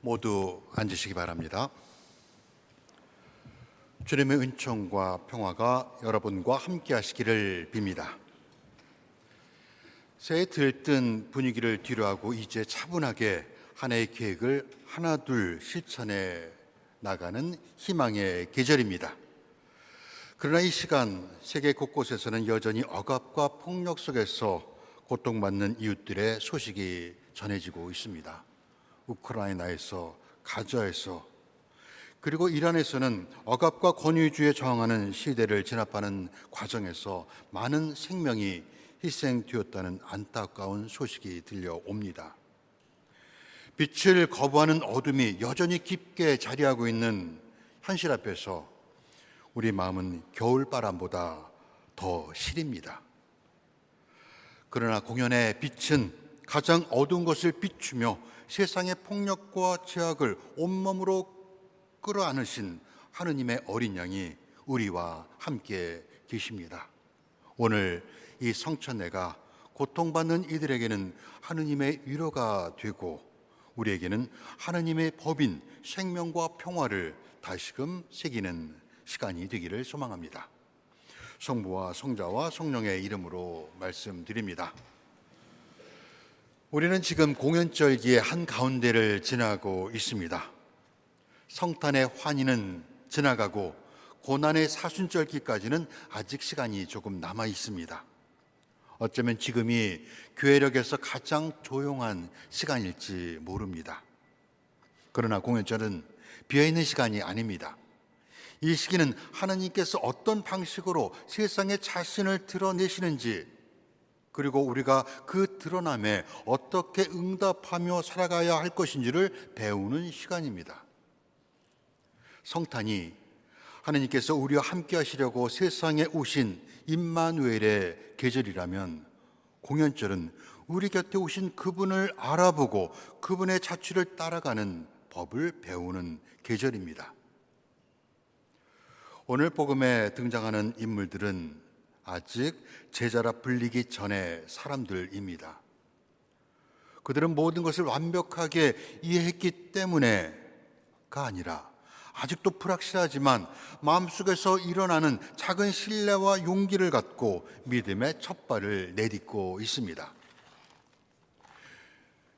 모두 앉으시기 바랍니다. 주님의 은총과 평화가 여러분과 함께 하시기를 빕니다. 새해 들뜬 분위기를 뒤로하고 이제 차분하게 한 해의 계획을 하나둘 실천해 나가는 희망의 계절입니다. 그러나 이 시간 세계 곳곳에서는 여전히 억압과 폭력 속에서 고통받는 이웃들의 소식이 전해지고 있습니다. 우크라이나에서, 가자에서, 그리고 이란에서는 억압과 권위주의에 저항하는 시대를 진압하는 과정에서 많은 생명이 희생되었다는 안타까운 소식이 들려옵니다. 빛을 거부하는 어둠이 여전히 깊게 자리하고 있는 현실 앞에서 우리 마음은 겨울바람보다 더 시립니다. 그러나 공연의 빛은 가장 어두운 것을 비추며 세상의 폭력과 죄악을 온몸으로 끌어안으신 하느님의 어린 양이 우리와 함께 계십니다. 오늘 이 성천례가 고통받는 이들에게는 하느님의 위로가 되고 우리에게는 하느님의 법인 생명과 평화를 다시금 새기는 시간이 되기를 소망합니다. 성부와 성자와 성령의 이름으로 말씀드립니다. 우리는 지금 공연절기의 한가운데를 지나고 있습니다. 성탄의 환희는 지나가고 고난의 사순절기까지는 아직 시간이 조금 남아 있습니다. 어쩌면 지금이 교회력에서 가장 조용한 시간일지 모릅니다. 그러나 공연절은 비어있는 시간이 아닙니다. 이 시기는 하나님께서 어떤 방식으로 세상에 자신을 드러내시는지, 그리고 우리가 그 드러남에 어떻게 응답하며 살아가야 할 것인지를 배우는 시간입니다. 성탄이 하나님께서 우리와 함께 하시려고 세상에 오신 임마누엘의 계절이라면 공연절은 우리 곁에 오신 그분을 알아보고 그분의 자취를 따라가는 법을 배우는 계절입니다. 오늘 복음에 등장하는 인물들은 아직 제자라 불리기 전의 사람들입니다. 그들은 모든 것을 완벽하게 이해했기 때문에가 아니라 아직도 불확실하지만 마음속에서 일어나는 작은 신뢰와 용기를 갖고 믿음의 첫 발을 내딛고 있습니다.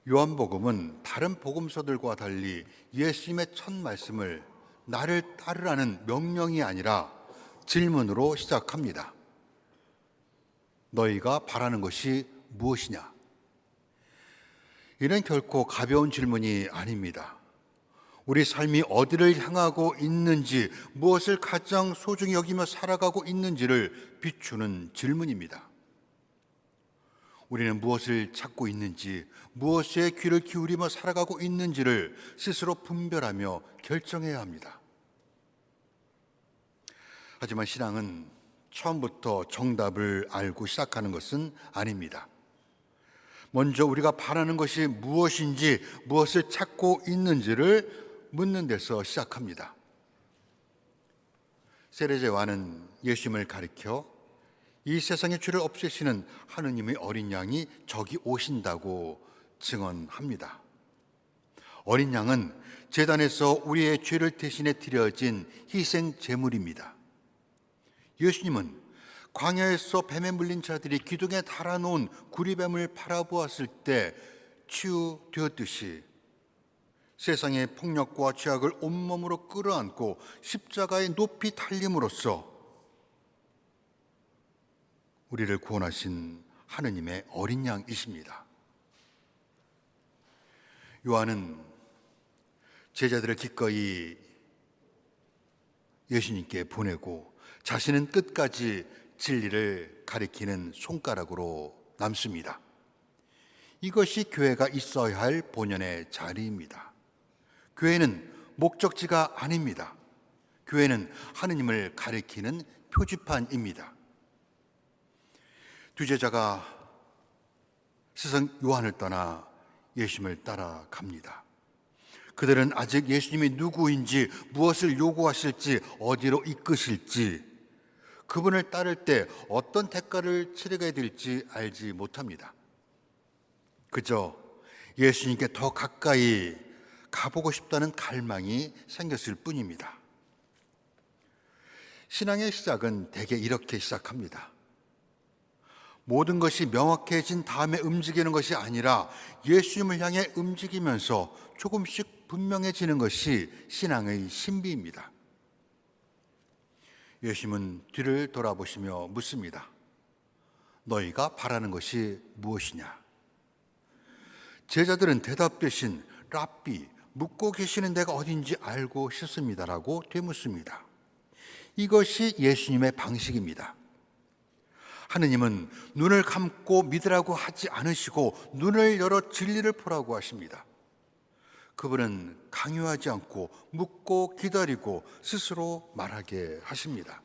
요한복음은 다른 복음서들과 달리 예수님의 첫 말씀을 나를 따르라는 명령이 아니라 질문으로 시작합니다. 너희가 바라는 것이 무엇이냐? 이는 결코 가벼운 질문이 아닙니다. 우리 삶이 어디를 향하고 있는지, 무엇을 가장 소중히 여기며 살아가고 있는지를 비추는 질문입니다. 우리는 무엇을 찾고 있는지, 무엇에 귀를 기울이며 살아가고 있는지를 스스로 분별하며 결정해야 합니다. 하지만 신앙은 처음부터 정답을 알고 시작하는 것은 아닙니다. 먼저 우리가 바라는 것이 무엇인지, 무엇을 찾고 있는지를 묻는 데서 시작합니다. 세례 요한은 예수님을 가리켜 이 세상의 죄를 없애시는 하느님의 어린 양이 저기 오신다고 증언합니다. 어린 양은 제단에서 우리의 죄를 대신해 드려진 희생 제물입니다. 예수님은 광야에서 뱀에 물린 자들이 기둥에 달아놓은 구리뱀을 바라보았을 때 치유되었듯이 세상의 폭력과 죄악을 온몸으로 끌어안고 십자가에 높이 달림으로써 우리를 구원하신 하느님의 어린 양이십니다. 요한은 제자들을 기꺼이 예수님께 보내고 자신은 끝까지 진리를 가리키는 손가락으로 남습니다. 이것이 교회가 있어야 할 본연의 자리입니다. 교회는 목적지가 아닙니다. 교회는 하느님을 가리키는 표지판입니다. 두 제자가 스승 요한을 떠나 예수님을 따라갑니다. 그들은 아직 예수님이 누구인지, 무엇을 요구하실지, 어디로 이끄실지, 그분을 따를 때 어떤 대가를 치르게 될지 알지 못합니다. 그저 예수님께 더 가까이 가보고 싶다는 갈망이 생겼을 뿐입니다. 신앙의 시작은 대개 이렇게 시작합니다. 모든 것이 명확해진 다음에 움직이는 것이 아니라 예수님을 향해 움직이면서 조금씩 분명해지는 것이 신앙의 신비입니다. 예수님은 뒤를 돌아보시며 묻습니다. 너희가 바라는 것이 무엇이냐? 제자들은 대답 대신 랍비, 묻고 계시는 데가 어딘지 알고 싶습니다라고 되묻습니다. 이것이 예수님의 방식입니다. 하느님은 눈을 감고 믿으라고 하지 않으시고 눈을 열어 진리를 보라고 하십니다. 그분은 강요하지 않고 묻고 기다리고 스스로 말하게 하십니다.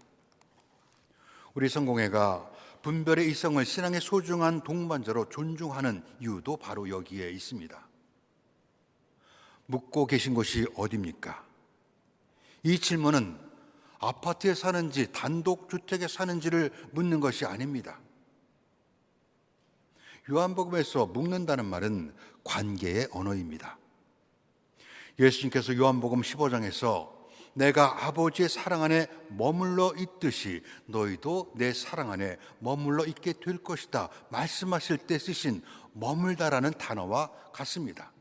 우리 성공회가 분별의 이성을 신앙의 소중한 동반자로 존중하는 이유도 바로 여기에 있습니다. 묻고 계신 곳이 어디입니까? 이 질문은 아파트에 사는지 단독주택에 사는지를 묻는 것이 아닙니다. 요한복음에서 묻는다는 말은 관계의 언어입니다. 예수님께서 요한복음 15장에서 내가 아버지의 사랑 안에 머물러 있듯이 너희도 내 사랑 안에 머물러 있게 될 것이다 말씀하실 때 쓰신 머물다라는 단어와 같습니다.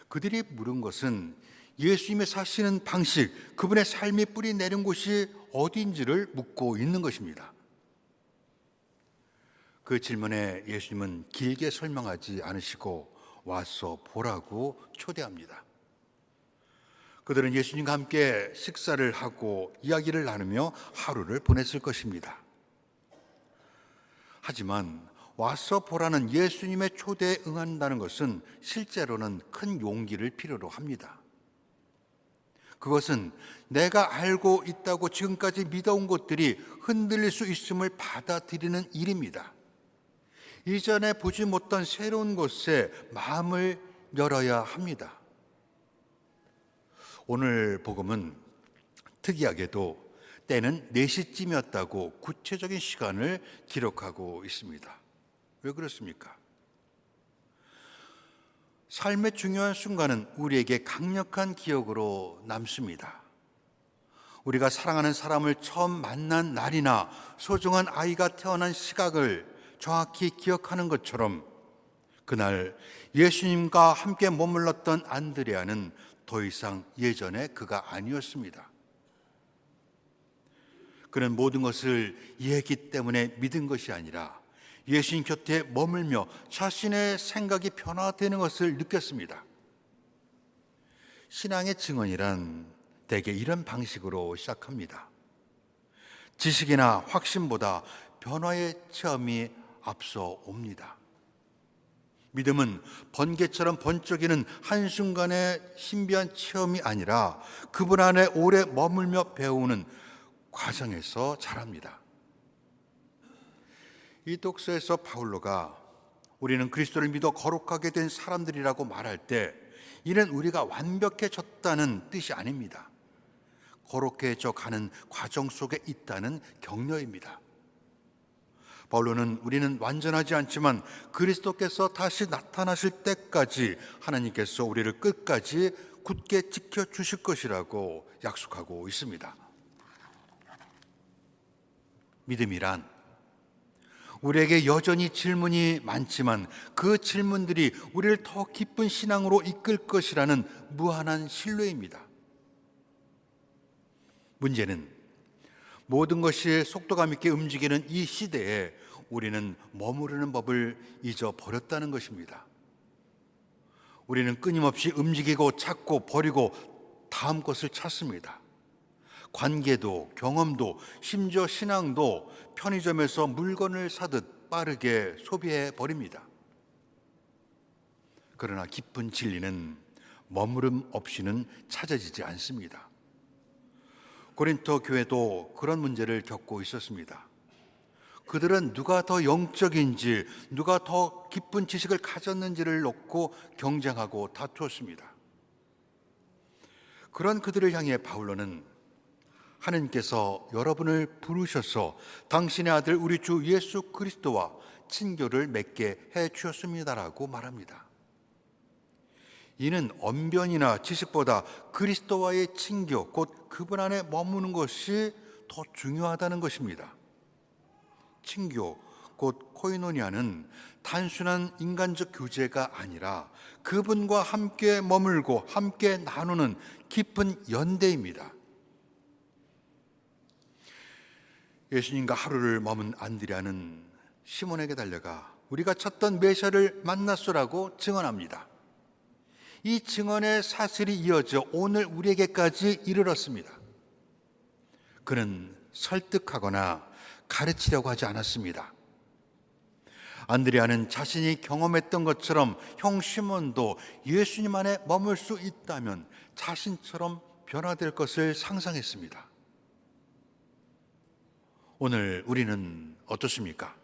그들이 물은 것은 예수님의 사시는 방식, 그분의 삶이 뿌리 내린 곳이 어디인지를 묻고 있는 것입니다. 그 질문에 예수님은 길게 설명하지 않으시고 와서 보라고 초대합니다. 그들은 예수님과 함께 식사를 하고 이야기를 나누며 하루를 보냈을 것입니다. 하지만 와서 보라는 예수님의 초대에 응한다는 것은 실제로는 큰 용기를 필요로 합니다. 그것은 내가 알고 있다고 지금까지 믿어온 것들이 흔들릴 수 있음을 받아들이는 일입니다. 이전에 보지 못한 새로운 곳에 마음을 열어야 합니다. 오늘 복음은 특이하게도 때는 4시쯤이었다고 구체적인 시간을 기록하고 있습니다. 왜 그렇습니까? 삶의 중요한 순간은 우리에게 강력한 기억으로 남습니다. 우리가 사랑하는 사람을 처음 만난 날이나 소중한 아이가 태어난 시각을 정확히 기억하는 것처럼 그날 예수님과 함께 머물렀던 안드레아는 더 이상 예전의 그가 아니었습니다. 그는 모든 것을 이해했기 때문에 믿은 것이 아니라 예수님 곁에 머물며 자신의 생각이 변화되는 것을 느꼈습니다. 신앙의 증언이란 대개 이런 방식으로 시작합니다. 지식이나 확신보다 변화의 체험이 앞서 옵니다. 믿음은 번개처럼 번쩍이는 한순간의 신비한 체험이 아니라 그분 안에 오래 머물며 배우는 과정에서 자랍니다. 이 독서에서 바울로가 우리는 그리스도를 믿어 거룩하게 된 사람들이라고 말할 때 이는 우리가 완벽해졌다는 뜻이 아닙니다. 거룩해져 가는 과정 속에 있다는 격려입니다. 바울로는 우리는 완전하지 않지만 그리스도께서 다시 나타나실 때까지 하나님께서 우리를 끝까지 굳게 지켜주실 것이라고 약속하고 있습니다. 믿음이란 우리에게 여전히 질문이 많지만 그 질문들이 우리를 더 깊은 신앙으로 이끌 것이라는 무한한 신뢰입니다. 문제는 모든 것이 속도감 있게 움직이는 이 시대에 우리는 머무르는 법을 잊어버렸다는 것입니다. 우리는 끊임없이 움직이고 찾고 버리고 다음 것을 찾습니다. 관계도 경험도 심지어 신앙도 편의점에서 물건을 사듯 빠르게 소비해 버립니다. 그러나 깊은 진리는 머무름 없이는 찾아지지 않습니다. 고린토 교회도 그런 문제를 겪고 있었습니다. 그들은 누가 더 영적인지, 누가 더 깊은 지식을 가졌는지를 놓고 경쟁하고 다투었습니다. 그런 그들을 향해 바울로는 하나님께서 여러분을 부르셔서 당신의 아들 우리 주 예수 그리스도와 친교를 맺게 해 주셨습니다라고 말합니다. 이는 언변이나 지식보다 그리스도와의 친교, 곧 그분 안에 머무는 것이 더 중요하다는 것입니다. 친교, 곧 코이노니아는 단순한 인간적 교제가 아니라 그분과 함께 머물고 함께 나누는 깊은 연대입니다. 예수님과 하루를 머문 안드레아는 시몬에게 달려가 우리가 찾던 메시아를 만났소라고 증언합니다. 이 증언의 사슬이 이어져 오늘 우리에게까지 이르렀습니다. 그는 설득하거나 가르치려고 하지 않았습니다. 안드레아는 자신이 경험했던 것처럼 형 시몬도 예수님 안에 머물 수 있다면 자신처럼 변화될 것을 상상했습니다. 오늘 우리는 어떻습니까?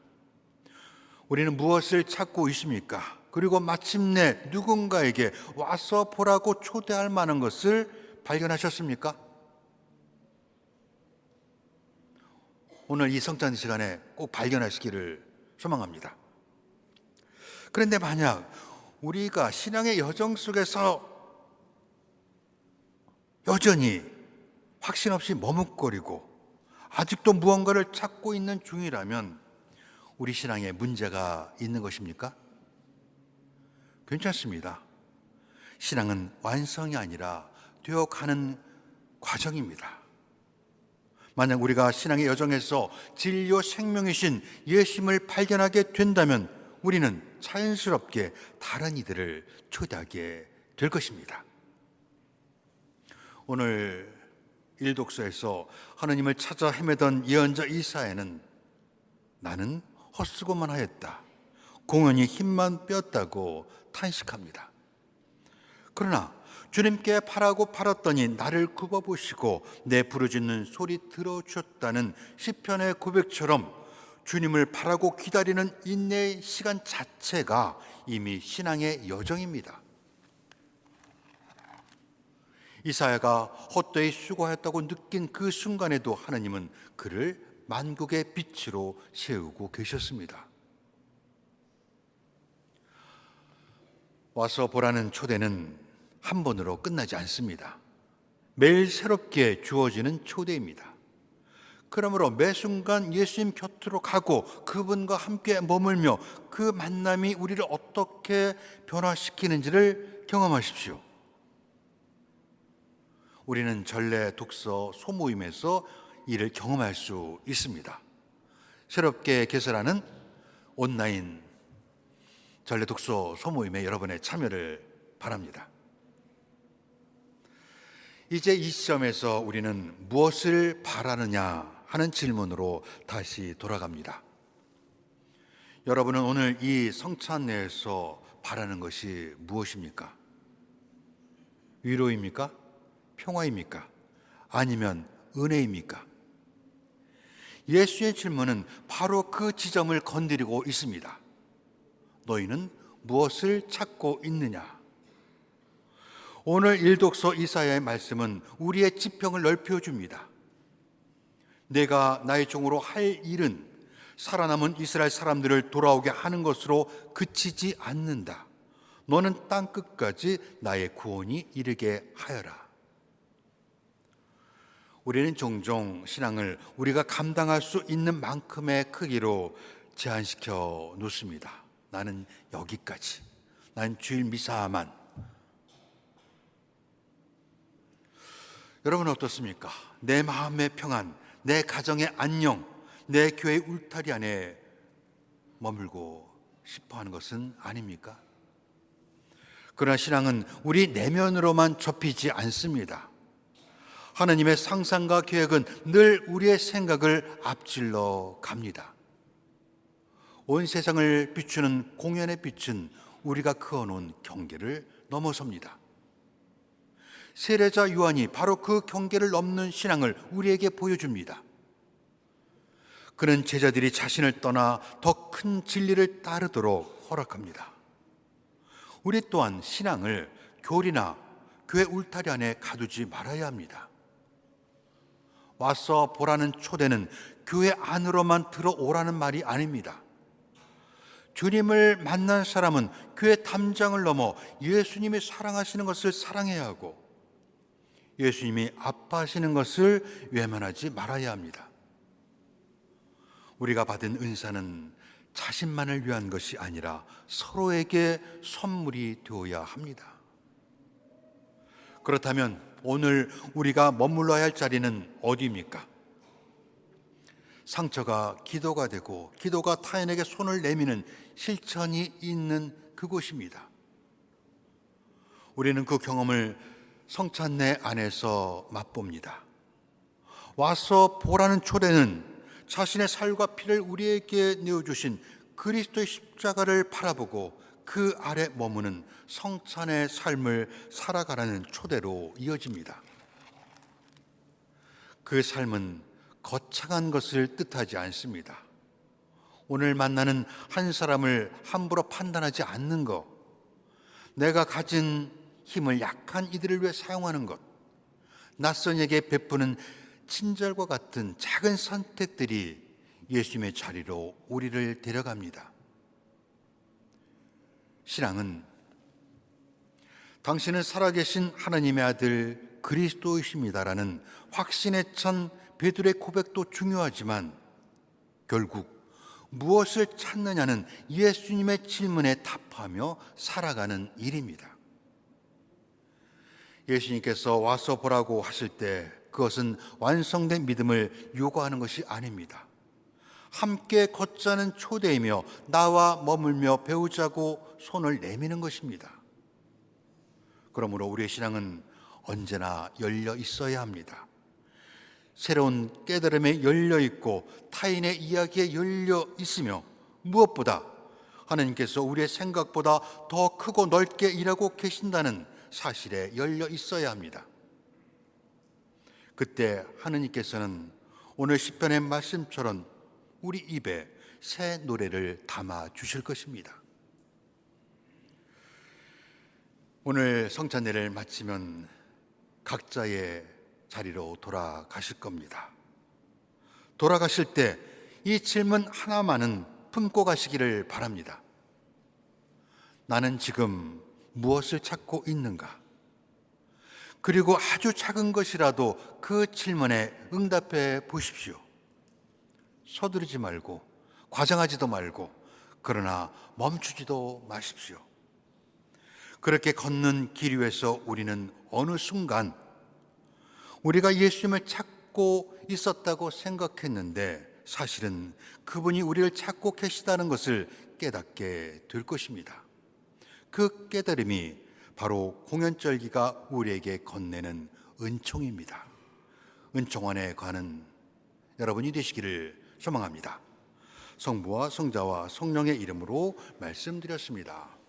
우리는 무엇을 찾고 있습니까? 그리고 마침내 누군가에게 와서 보라고 초대할 만한 것을 발견하셨습니까? 오늘 이 성찬 시간에 꼭 발견하시기를 소망합니다. 그런데 만약 우리가 신앙의 여정 속에서 여전히 확신 없이 머뭇거리고 아직도 무언가를 찾고 있는 중이라면 우리 신앙에 문제가 있는 것입니까? 괜찮습니다. 신앙은 완성이 아니라 되어가는 과정입니다. 만약 우리가 신앙의 여정에서 진리요 생명이신 예수님을 발견하게 된다면 우리는 자연스럽게 다른 이들을 초대하게 될 것입니다. 오늘 일독서에서 하나님을 찾아 헤매던 예언자 이사야는 나는 헛수고만 하였다, 공연히 힘만 빼었다고 탄식합니다. 그러나 주님께 바라고 팔았더니 나를 굽어보시고 내 부르짖는 소리 들어주셨다는 시편의 고백처럼 주님을 바라고 기다리는 인내의 시간 자체가 이미 신앙의 여정입니다. 이사야가 헛되이 수고하였다고 느낀 그 순간에도 하나님은 그를 만국의 빛으로 세우고 계셨습니다. 와서 보라는 초대는 한 번으로 끝나지 않습니다. 매일 새롭게 주어지는 초대입니다. 그러므로 매 순간 예수님 곁으로 가고 그분과 함께 머물며 그 만남이 우리를 어떻게 변화시키는지를 경험하십시오. 우리는 전래 독서 소모임에서 이를 경험할 수 있습니다. 새롭게 개설하는 온라인 전래 독서 소모임에 여러분의 참여를 바랍니다. 이제 이 시점에서 우리는 무엇을 바라느냐 하는 질문으로 다시 돌아갑니다. 여러분은 오늘 이 성찬 내에서 바라는 것이 무엇입니까? 위로입니까? 평화입니까? 아니면 은혜입니까? 예수의 질문은 바로 그 지점을 건드리고 있습니다. 너희는 무엇을 찾고 있느냐? 오늘 일독서 이사야의 말씀은 우리의 지평을 넓혀줍니다. 내가 나의 종으로 할 일은 살아남은 이스라엘 사람들을 돌아오게 하는 것으로 그치지 않는다. 너는 땅 끝까지 나의 구원이 이르게 하여라. 우리는 종종 신앙을 우리가 감당할 수 있는 만큼의 크기로 제한시켜 놓습니다. 나는 여기까지. 난 주일 미사만. 여러분은 어떻습니까? 내 마음의 평안, 내 가정의 안녕, 내 교회의 울타리 안에 머물고 싶어하는 것은 아닙니까? 그러나 신앙은 우리 내면으로만 접히지 않습니다. 하나님의 상상과 계획은 늘 우리의 생각을 앞질러 갑니다. 온 세상을 비추는 공연의 빛은 우리가 그어놓은 경계를 넘어섭니다. 세례자 요한이 바로 그 경계를 넘는 신앙을 우리에게 보여줍니다. 그는 제자들이 자신을 떠나 더 큰 진리를 따르도록 허락합니다. 우리 또한 신앙을 교리나 교회 울타리 안에 가두지 말아야 합니다. 와서 보라는 초대는 교회 안으로만 들어오라는 말이 아닙니다. 주님을 만난 사람은 교회 담장을 넘어 예수님이 사랑하시는 것을 사랑해야 하고 예수님이 아파하시는 것을 외면하지 말아야 합니다. 우리가 받은 은사는 자신만을 위한 것이 아니라 서로에게 선물이 되어야 합니다. 그렇다면 오늘 우리가 머물러야 할 자리는 어디입니까? 상처가 기도가 되고 기도가 타인에게 손을 내미는 실천이 있는 그곳입니다. 우리는 그 경험을 성찬례 안에서 맛봅니다. 와서 보라는 초대는 자신의 살과 피를 우리에게 내어주신 그리스도의 십자가를 바라보고 그 아래 머무는 성찬의 삶을 살아가라는 초대로 이어집니다. 그 삶은 거창한 것을 뜻하지 않습니다. 오늘 만나는 한 사람을 함부로 판단하지 않는 것, 내가 가진 힘을 약한 이들을 위해 사용하는 것, 낯선 이에게 베푸는 친절과 같은 작은 선택들이 예수님의 자리로 우리를 데려갑니다. 신앙은 당신은 살아계신 하나님의 아들 그리스도이십니다라는 확신에 찬 베드로의 고백도 중요하지만 결국 무엇을 찾느냐는 예수님의 질문에 답하며 살아가는 일입니다. 예수님께서 와서 보라고 하실 때 그것은 완성된 믿음을 요구하는 것이 아닙니다. 함께 걷자는 초대이며 나와 머물며 배우자고 손을 내미는 것입니다. 그러므로 우리의 신앙은 언제나 열려 있어야 합니다. 새로운 깨달음에 열려 있고 타인의 이야기에 열려 있으며 무엇보다 하나님께서 우리의 생각보다 더 크고 넓게 일하고 계신다는 사실에 열려 있어야 합니다. 그때 하느님께서는 오늘 시편의 말씀처럼 우리 입에 새 노래를 담아 주실 것입니다. 오늘 성찬례를 마치면 각자의 자리로 돌아가실 겁니다. 돌아가실 때 이 질문 하나만은 품고 가시기를 바랍니다. 나는 지금 무엇을 찾고 있는가? 그리고 아주 작은 것이라도 그 질문에 응답해 보십시오. 서두르지 말고 과장하지도 말고 그러나 멈추지도 마십시오. 그렇게 걷는 길 위에서 우리는 어느 순간 우리가 예수님을 찾고 있었다고 생각했는데 사실은 그분이 우리를 찾고 계시다는 것을 깨닫게 될 것입니다. 그 깨달음이 바로 공연절기가 우리에게 건네는 은총입니다. 은총 안에 가는 여러분이 되시기를 소망합니다. 성부와 성자와 성령의 이름으로 말씀드렸습니다.